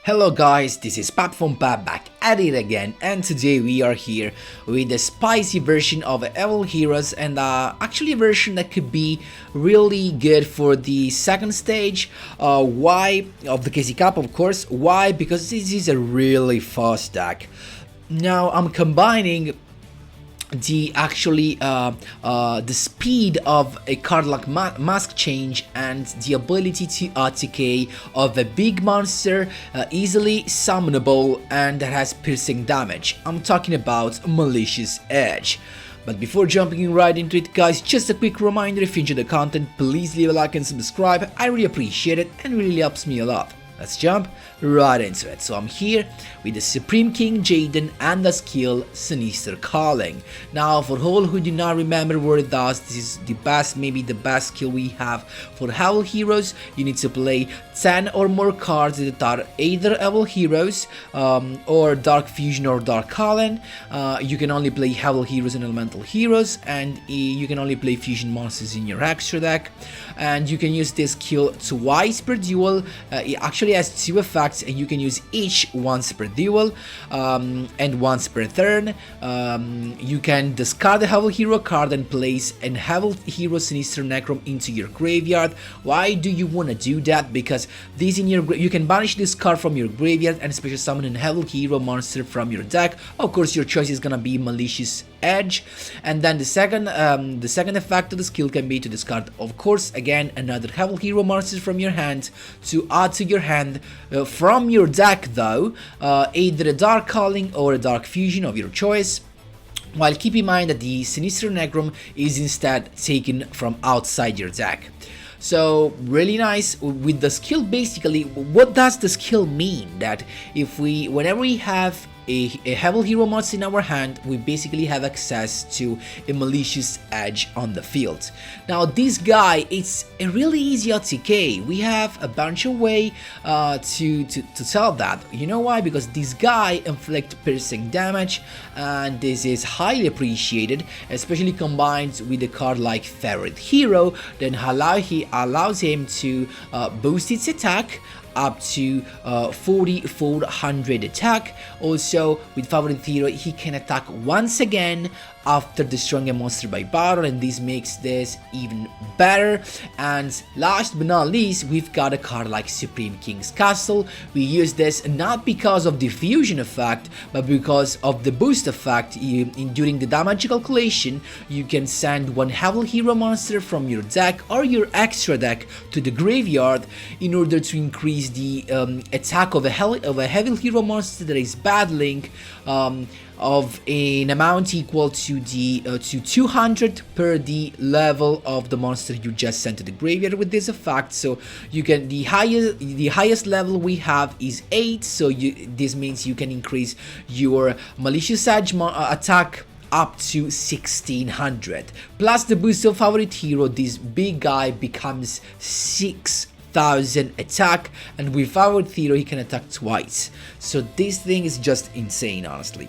Hello guys, this is Pap from Pap back at it again, and today we are here with a spicy version of Evil Heroes, and actually a version that could be really good for the second stage. Why? Of the KC Cup, of course. Why? Because this is a really fast deck. Now I'm combining the speed of a card like mask change and the ability to RTK of a big monster, easily summonable, and that has piercing damage. I'm talking about Malicious Edge. But before jumping right into it, guys, just a quick reminder: if you enjoy the content, please leave a like and subscribe. I really appreciate it and really helps me a lot. Let's jump right into it. So I'm here with the Supreme King Jaden and the skill Sinister Calling. Now, for all who do not remember what it does, this is the best, maybe the best skill we have for Evil Heroes. You need to play 10 or more cards that are either Evil Heroes or Dark Fusion or Dark Calling. You can only play Evil Heroes and Elemental Heroes, and you can only play Fusion monsters in your extra deck. And you can use this skill twice per duel. It actually has two effects, and you can use each once per duel and once per turn. You can discard a Evil Hero card and place an Evil Hero Sinister Necrom into your graveyard. Why do you want to do that? Because this in your you can banish this card from your graveyard and special summon an Evil Hero monster from your deck. Of course, your choice is gonna be Malicious Edge, and then the second effect of the skill can be to discard, of course, again another Evil Hero monster from your hand to add to your hand from your deck, though, either a Dark Calling or a Dark Fusion of your choice. While keep in mind that the Sinister Necrom is instead taken from outside your deck. So really nice with the skill. Basically, what does the skill mean? That whenever we have a Evil Hero monster in our hand, we basically have access to a Malicious Edge on the field. Now this guy, it's a really easy OTK. We have a bunch of way to tell that. You know why? Because this guy inflicts piercing damage, and this is highly appreciated, especially combined with a card like Favorite Hero. Then allows him to boost its attack up to 4400 attack. Also, with Favorite Hero, he can attack once again after destroying a monster by battle, and this makes this even better. And last but not least, we've got a card like Supreme King's Castle. We use this not because of the fusion effect, but because of the boost effect. During the damage calculation, you can send one Evil Hero monster from your deck or your extra deck to the graveyard in order to increase the attack of a Evil Hero monster that is battling of an amount equal to the to 200 per the level of the monster you just sent to the graveyard with this effect. So you can the highest level we have is 8, so this means you can increase your Malicious Edge attack up to 1600. Plus the boost of Favorite Hero, this big guy becomes 6,000 attack, and with Favorite Hero he can attack twice. So this thing is just insane, honestly.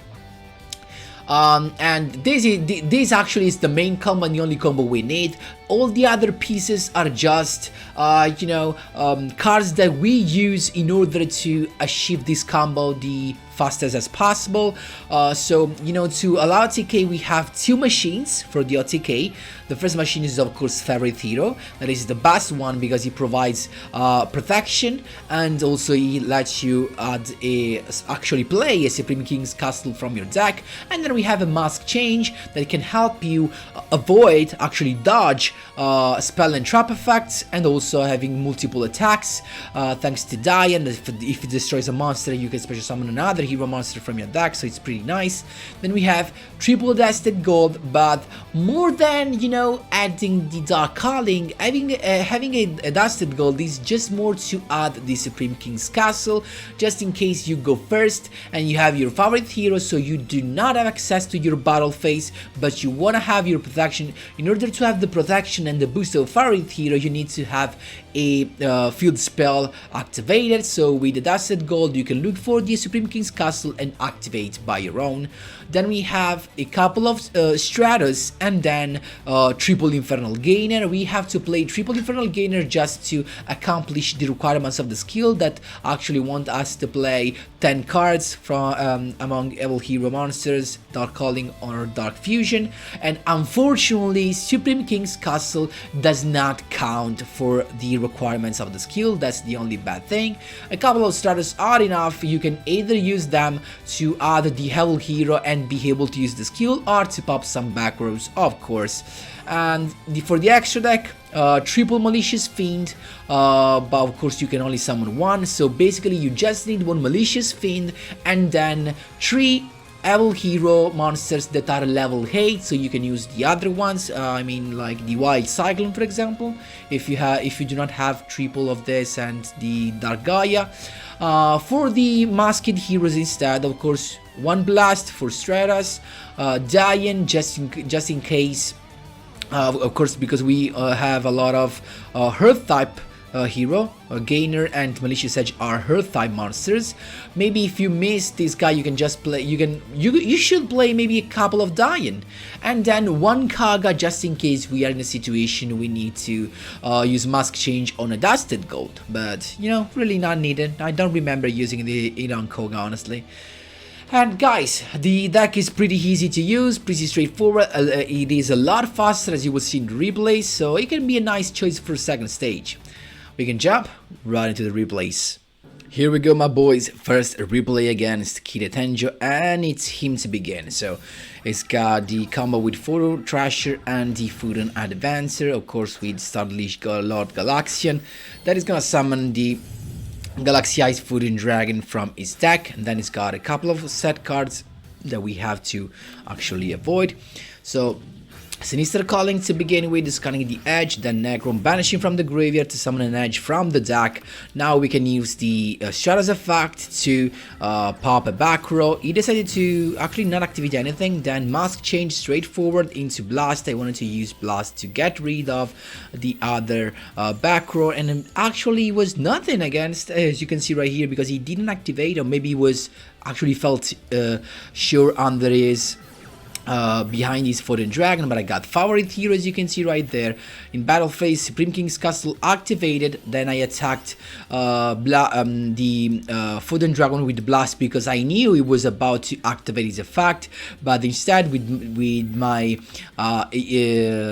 And this actually is the main combo and the only combo we need. All the other pieces are just cards that we use in order to achieve this combo the fastest as possible. So to allow OTK, we have two machines for the OTK. The first machine is of course Favorite Hero. That is the best one because he provides protection, and also he lets you actually play a Supreme King's Castle from your deck. And then we have a Mask Change that can help you avoid, actually dodge spell and trap effects, and also having multiple attacks thanks to die. And if it destroys a monster, you can special summon another hero monster from your deck, so it's pretty nice. Then we have triple dusted gold, but more than adding the Dark Calling, having a dusted gold is just more to add the Supreme King's Castle, just in case you go first and you have your Favorite Hero, so you do not have access to your battle phase, but you want to have your protection. In order to have the protection and the boost of Favorite Hero, you need to have a field spell activated. So with the dusted gold, you can look for the Supreme King's Castle and activate by your own. Then we have a couple of Stratus and then triple Infernal Gainer. We have to play triple Infernal Gainer just to accomplish the requirements of the skill that actually want us to play 10 cards from among Evil Hero monsters, Dark Calling or Dark Fusion. And unfortunately, Supreme King's Castle does not count for the requirements of the skill. That's the only bad thing. A couple of Stratus are enough. You can either use them to add the Evil Hero and be able to use the skill, or to pop some back rows, of course. And for the extra deck, triple Malicious Fiend, but of course you can only summon one, so basically you just need one Malicious Fiend and then 3 Evil Hero monsters that are level 8, so you can use the other ones. I mean, like the Wild Cyclone, for example, if you do not have triple of this and the Dark Gaia. For the Masked Heroes instead, of course, one Blast for Stratus, Diane just in case. Of course, because we have a lot of Earth type hero, Gainer and Malicious Edge are Earth type monsters. Maybe if you miss this guy, you can just play. You should play maybe a couple of Diane, and then one Kaga just in case we are in a situation we need to use Mask Change on a Dusted Gold. But you know, really not needed. I don't remember using it on Koga, honestly. And guys, the deck is pretty easy to use, pretty straightforward. It is a lot faster, as you will see in the replays, so it can be a nice choice for second stage. We can jump right into the replays. Here we go, my boys. First replay against Kira Tenjo, and it's him to begin. So it's got the combo with Photo Trasher and the Furon Advancer. Of course, with Starlish Lord Galaxian. That is gonna summon the Galaxy Ice Fooding Dragon from his deck, and then it's got a couple of set cards that we have to actually avoid. So Sinister Calling to begin with, discarding the edge, then Necrom banishing from the graveyard to summon an edge from the deck. Now we can use the Shadows effect to pop a back row. He decided to actually not activate anything, then Mask Change straightforward into Blast. I wanted to use Blast to get rid of the other back row, and it actually was nothing against, as you can see right here, because he didn't activate, or maybe he was actually felt sure under his behind his Foreign Dragon, but I got Favorite Hero, as you can see right there. In battle phase, Supreme King's Castle activated, then I attacked the Foreign Dragon with Blast because I knew he was about to activate his effect, but instead with my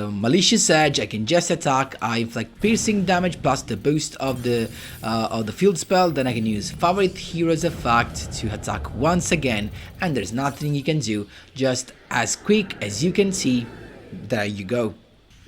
Malicious Edge, I can just attack. I inflict piercing damage plus the boost of the field spell, then I can use Favorite Hero's effect to attack once again, and there's nothing you can do, just as quick as you can see. There you go.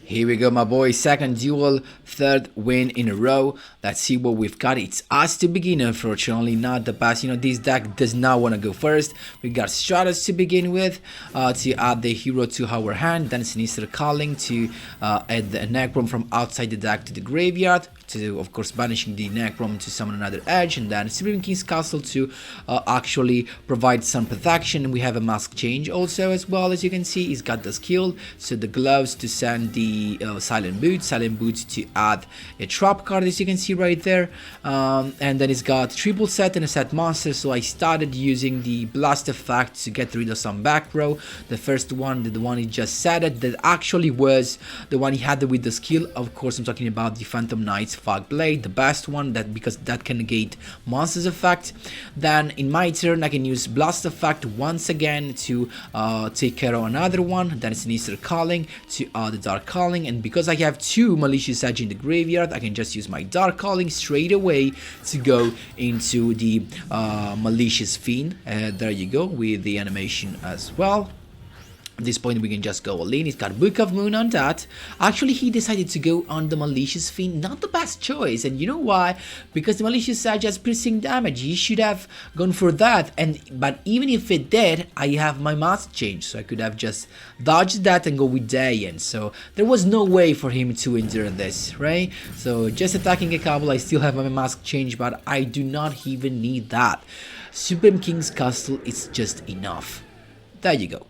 Here we go, my boys. Second duel, third win in a row. Let's see what we've got. It's us to begin, unfortunately, not the pass. You know, this deck does not want to go first. We got Stratus to begin with, to add the hero to our hand. Then Sinister Calling to add the Necrom from outside the deck to the graveyard, to, of course, banishing the Necrom to summon another edge, and then Supreme King's Castle to actually provide some protection. We have a Mask Change also, as well, as you can see. He's got the skill, so the gloves to send the Silent Boots to add a trap card, as you can see right there, and then it's got triple set and a set monster. So I started using the Blast effect to get rid of some back row. The first one, the one he just said it, that actually was the one he had with the skill. Of course, I'm talking about the Phantom Knight's Fog Blade, the best one, that because that can negate monsters effect. Then in my turn, I can use Blast effect once again to take care of another one. Then Sinister Calling to the Dark Calling, and because I have two Malicious Edge in the graveyard, I can just use my Dark Calling straight away to go into the Malicious Fiend. There you go, with the animation as well. At this point we can just go all in. He's got Book of Moon on that. Actually, he decided to go on the Malicious Fiend. Not the best choice, and you know why? Because the Malicious Edge has piercing damage. He should have gone for that, but even if it did, I have my Mask Change, so I could have just dodged that and go with Dayan. So there was no way for him to endure this, right? So just attacking a couple, I still have my Mask Change, but I do not even need that. Supreme King's Castle is just enough. There you go.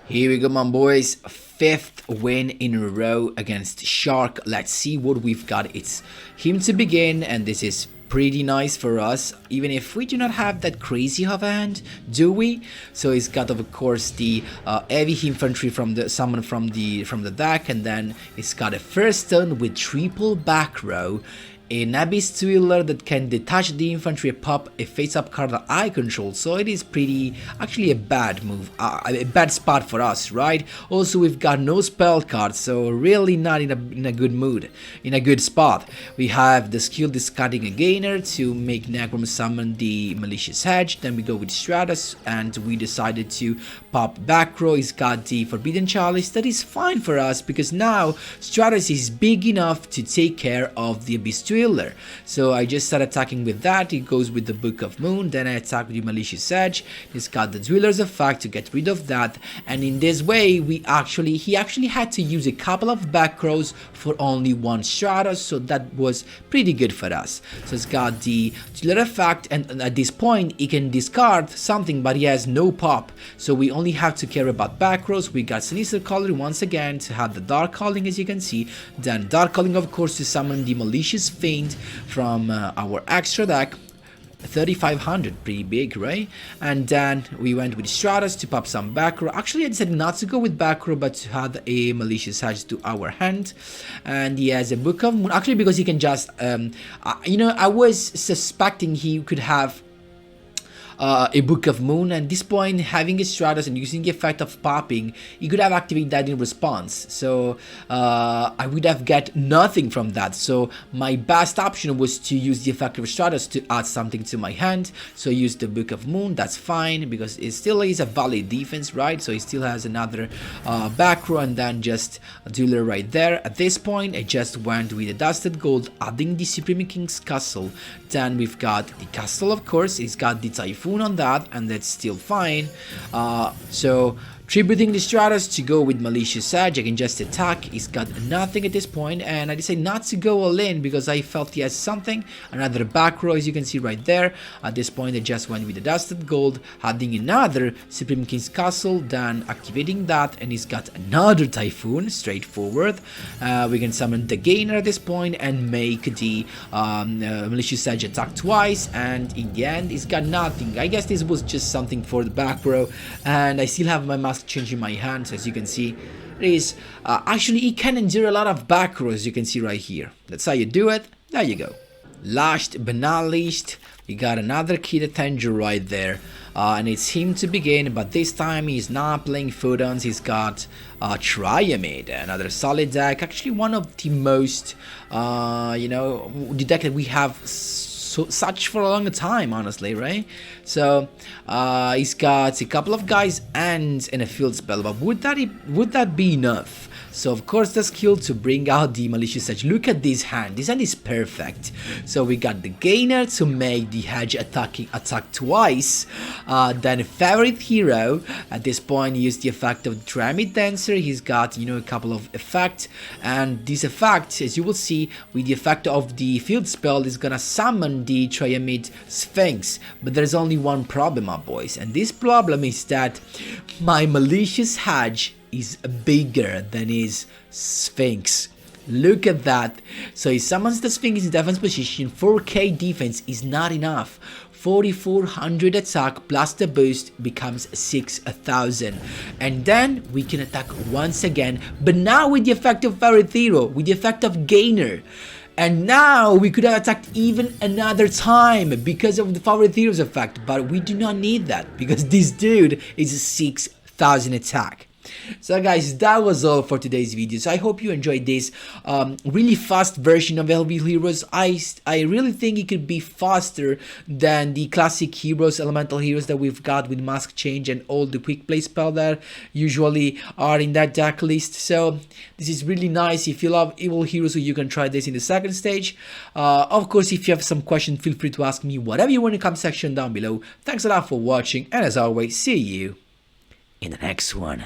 Here we go, my boys. 5th win in a row against Shark. Let's see what we've got. It's him to begin, and this is pretty nice for us, even if we do not have that crazy of a hand, do we? So he's got, of course, the heavy infantry from the summon from the deck, and then it's got a first turn with triple back row, an Abyss Dueler that can detach the infantry, pop a face-up card that I control, so it is pretty, actually a bad move, a bad spot for us, right? Also, we've got no spell cards, so really not in a good mood, in a good spot. We have the skill discarding a gainer to make Negrum summon the Malicious Hedge, then we go with Stratus, and we decided to pop back row. He's got the Forbidden Chalice, that is fine for us, because now Stratus is big enough to take care of the Abyss Dueler. So I just start attacking with that. It goes with the Book of Moon, then I attack with the Malicious Edge. He's got the Dueler's effect to get rid of that, and in this way he actually had to use a couple of back rows for only one Stratus, so that was pretty good for us. So it's got the Dueler effect, and at this point he can discard something, but he has no pop, so we only have to care about back rows. We got Sinister Caller once again to have the Dark Calling, as you can see, then Dark Calling, of course, to summon the Malicious Feint from our extra deck. 3500, pretty big, right? And then we went with Stratus to pop some back row. Actually, I decided not to go with back row, but to add a Malicious Hedge to our hand. And he has a Book of Moon, actually, because he can just you know, I was suspecting he could have a Book of Moon, and at this point, having a Stratus and using the effect of popping, he could have activated that in response, so I would have get nothing from that. So my best option was to use the effect of Stratus to add something to my hand, so I used the Book of Moon. That's fine, because it still is a valid defense, right? So he still has another back row, and then just a Dueler right there. At this point, I just went with the Dusted Gold, adding the Supreme King's Castle. Then we've got the Castle, of course. It's got the Typhoon on that, and that's still fine. So tributing the Stratus to go with Malicious Edge, I can just attack. He's got nothing at this point, and I decided not to go all in because I felt he has something. Another back row, as you can see right there. At this point, I just went with the Dusted Gold, adding another Supreme King's Castle, then activating that, and he's got another Typhoon, straightforward. We can summon the Gainer at this point and make the Malicious Edge attack twice, and in the end, he's got nothing. I guess this was just something for the back row, and I still have my mask change in my hands, as you can see. It is actually, he can endure a lot of back rows, as you can see right here. That's how you do it. There you go. Last but not least, we got another Kid Avenger right there, and it's him to begin, but this time he's not playing Photons. He's got Triamid, another solid deck, actually one of the most you know, the deck that we have such for a long time, honestly, right? So he's got a couple of guys and a field spell, but would that be enough? So of course the skill to bring out the Malicious Hedge. Look at this hand. This hand is perfect. So we got the Gainer to make the Hedge attack twice. Then favorite hero. At this point, he used the effect of Triamid Dancer. He's got, you know, a couple of effects, and this effect, as you will see, with the effect of the field spell, is gonna summon the Triamid Sphinx. But there's only one problem, my boys, and this problem is that my Malicious Hedge is bigger than his Sphinx. Look at that. So he summons the Sphinx in defense position. 4k defense is not enough. 4400 attack plus the boost becomes 6000, and then we can attack once again, but now with the effect of Favorite Hero, with the effect of Gainer. And now we could have attacked even another time because of the Favorite Hero's effect, but we do not need that because this dude is a 6000 attack. So guys, that was all for today's video. So I hope you enjoyed this really fast version of LV Heroes. I really think it could be faster than the classic heroes, elemental heroes that we've got with mask change and all the quick play spell that usually are in that deck list. So this is really nice. If you love evil heroes, you can try this in the second stage. Of course, if you have some questions, feel free to ask me whatever you want in the comment section down below. Thanks a lot for watching, and as always, see you in the next one.